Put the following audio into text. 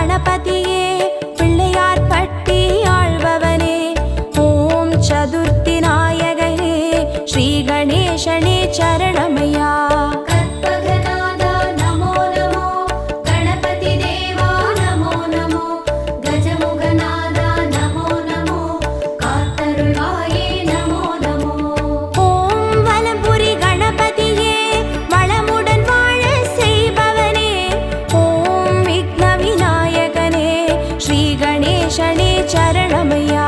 கணபதியே பிள்ளையார் பட்டி ஆழ்பவனே ஓம் சதுர்த்தி நாயகனே ஸ்ரீ கணேசனே சரணமையா சரணமையா